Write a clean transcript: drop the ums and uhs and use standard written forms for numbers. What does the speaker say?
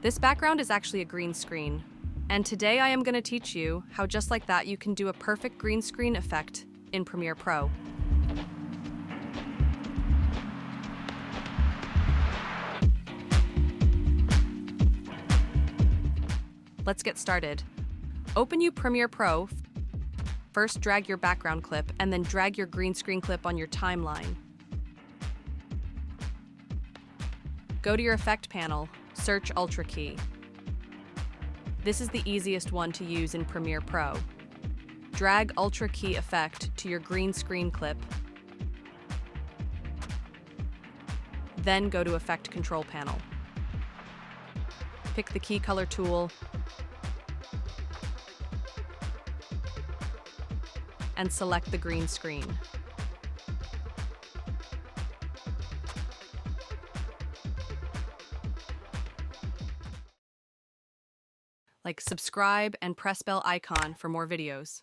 This background is actually a green screen, and today I am going to teach you how just like that you can do a perfect green screen effect in Premiere Pro. Let's get started. Open Premiere Pro. First, drag your background clip and then drag your green screen clip on your timeline. Go to your effect panel, search Ultra Key. This is the easiest one to use in Premiere Pro. Drag Ultra Key effect to your green screen clip. Then go to Effect Control Panel. Pick the key color tool and select the green screen. Like subscribe and press bell icon for more videos.